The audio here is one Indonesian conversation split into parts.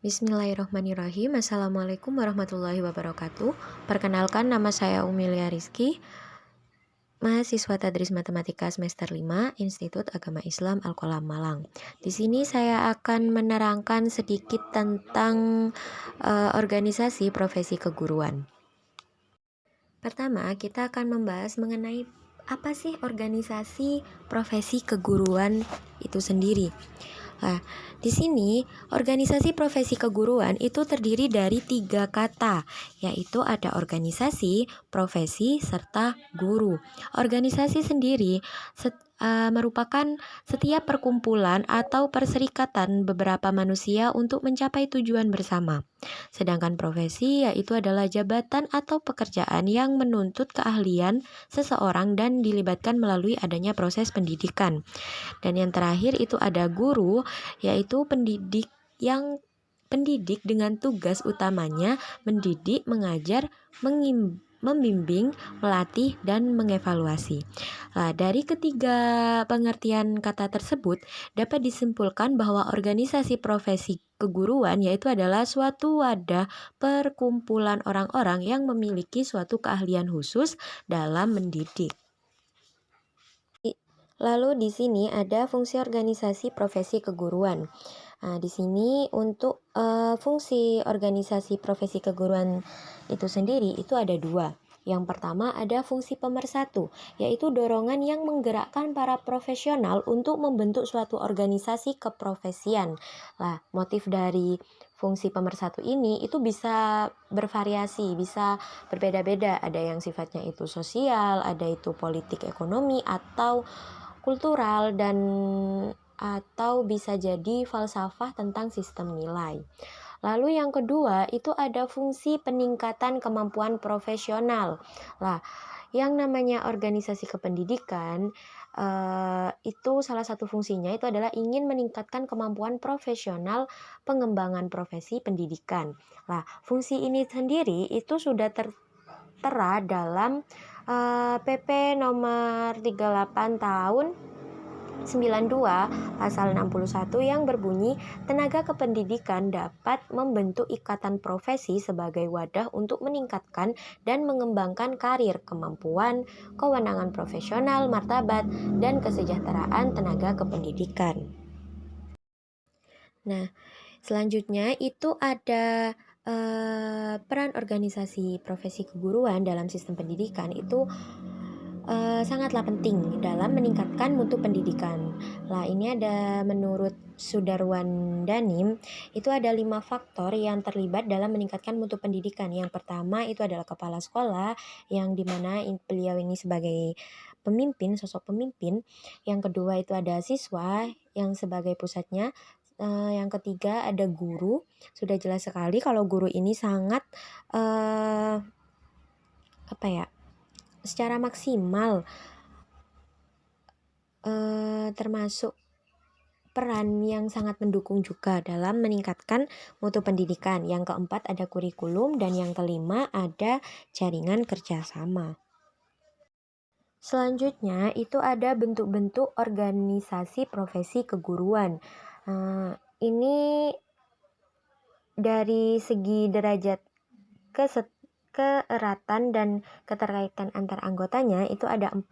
Bismillahirrahmanirrahim. Assalamualaikum warahmatullahi wabarakatuh. Perkenalkan, nama saya Umilia Rizky, mahasiswa Tadris Matematika semester 5, Institut Agama Islam Al-Qolam Malang. Di sini saya akan menerangkan sedikit tentang organisasi profesi keguruan. Pertama, kita akan membahas mengenai apa sih organisasi profesi keguruan itu sendiri. Nah, di sini organisasi profesi keguruan itu terdiri dari 3 kata, yaitu ada organisasi, profesi, serta guru. Organisasi sendiri merupakan setiap perkumpulan atau perserikatan beberapa manusia untuk mencapai tujuan bersama. Sedangkan profesi yaitu adalah jabatan atau pekerjaan yang menuntut keahlian seseorang dan dilibatkan melalui adanya proses pendidikan. Dan yang terakhir itu ada guru, yaitu pendidik dengan tugas utamanya mendidik, mengajar, membimbing, melatih, dan mengevaluasi. Nah, dari ketiga pengertian kata tersebut dapat disimpulkan bahwa organisasi profesi keguruan yaitu adalah suatu wadah perkumpulan orang-orang yang memiliki suatu keahlian khusus dalam mendidik. Lalu di sini ada fungsi organisasi profesi keguruan. Nah, di sini untuk fungsi organisasi profesi keguruan itu sendiri itu ada 2. Yang pertama ada fungsi pemersatu, yaitu dorongan yang menggerakkan para profesional untuk membentuk suatu organisasi keprofesian. Nah, motif dari fungsi pemersatu ini itu bisa bervariasi, bisa berbeda-beda. Ada yang sifatnya itu sosial, ada itu politik ekonomi atau kultural, dan atau bisa jadi falsafah tentang sistem nilai. Lalu yang kedua itu ada fungsi peningkatan kemampuan profesional. Lah, yang namanya organisasi kependidikan itu salah satu fungsinya itu adalah ingin meningkatkan kemampuan profesional pengembangan profesi pendidikan. Lah, fungsi ini sendiri itu sudah tertera dalam PP nomor 38 tahun 92 pasal 61 yang berbunyi tenaga kependidikan dapat membentuk ikatan profesi sebagai wadah untuk meningkatkan dan mengembangkan karir, kemampuan, kewenangan profesional, martabat, dan kesejahteraan tenaga kependidikan. Nah, selanjutnya itu ada peran organisasi profesi keguruan dalam sistem pendidikan itu sangatlah penting dalam meningkatkan mutu pendidikan. Lah, ini ada menurut Sudarwan Danim itu ada 5 faktor yang terlibat dalam meningkatkan mutu pendidikan. Yang pertama itu adalah kepala sekolah, yang dimana beliau ini sebagai pemimpin, sosok pemimpin. Yang kedua itu ada siswa yang sebagai pusatnya. Yang ketiga ada guru. Sudah jelas sekali kalau guru ini sangat secara maksimal termasuk peran yang sangat mendukung juga dalam meningkatkan mutu pendidikan. Yang keempat ada kurikulum, dan yang kelima ada jaringan kerjasama. Selanjutnya itu ada bentuk-bentuk organisasi profesi keguruan. Ini dari segi derajat keeratan dan keterkaitan antar anggotanya itu ada 4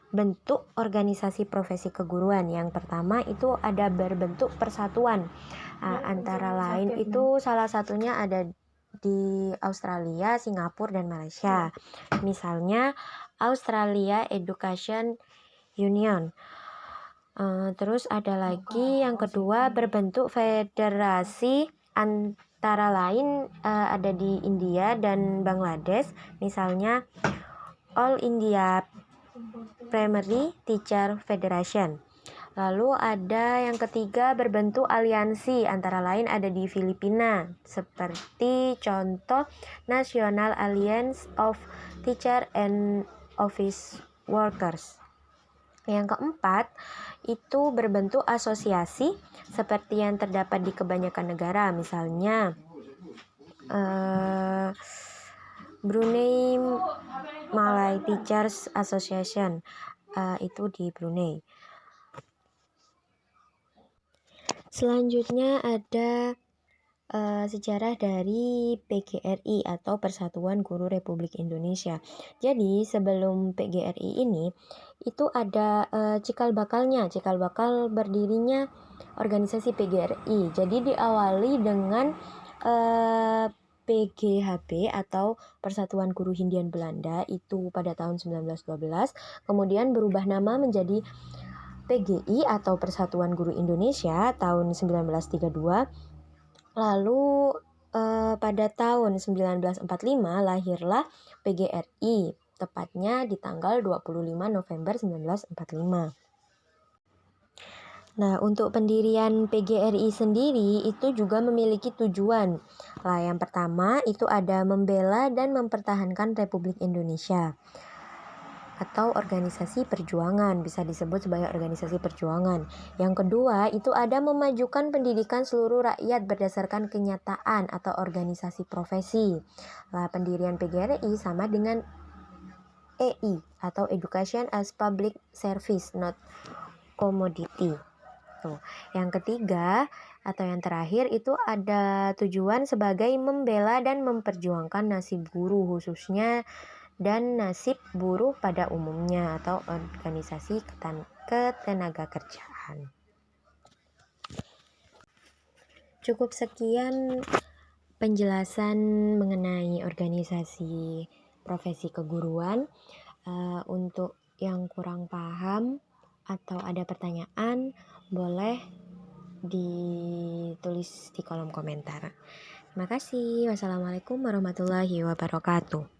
bentuk organisasi profesi keguruan. Yang pertama itu ada berbentuk persatuan. Antara lain itu salah satunya ada di Australia, Singapura, dan Malaysia. Misalnya Australia Education Union. Terus ada lagi yang kedua berbentuk federasi, antara lain ada di India dan Bangladesh, misalnya All India Primary Teacher Federation. Lalu ada yang ketiga berbentuk aliansi, antara lain ada di Filipina, seperti contoh National Alliance of Teacher and Office Workers. Yang keempat itu berbentuk asosiasi seperti yang terdapat di kebanyakan negara, misalnya Brunei Malay Teachers Association, itu di Brunei. Selanjutnya ada sejarah dari PGRI atau Persatuan Guru Republik Indonesia. Jadi sebelum PGRI ini itu ada cikal bakalnya. Cikal bakal berdirinya organisasi PGRI. Jadi diawali dengan PGHB atau Persatuan Guru Hindian Belanda itu pada tahun 1912, kemudian berubah nama menjadi PGI atau Persatuan Guru Indonesia tahun 1932. Lalu pada tahun 1945 lahirlah PGRI, tepatnya di tanggal 25 November 1945. Nah, untuk pendirian PGRI sendiri itu juga memiliki tujuan. Nah, yang pertama itu ada membela dan mempertahankan Republik Indonesia atau organisasi perjuangan, bisa disebut sebagai organisasi perjuangan. Yang kedua itu ada memajukan pendidikan seluruh rakyat berdasarkan kenyataan atau organisasi profesi. Nah, pendirian PGRI sama dengan EI atau Education as Public Service, not commodity. Yang ketiga atau yang terakhir itu ada tujuan sebagai membela dan memperjuangkan nasib guru khususnya dan nasib buruh pada umumnya atau organisasi ketenaga kerjaan. Cukup sekian penjelasan mengenai organisasi profesi keguruan. Untuk yang kurang paham atau ada pertanyaan, boleh ditulis di kolom komentar. Terima kasih. Wassalamualaikum warahmatullahi wabarakatuh.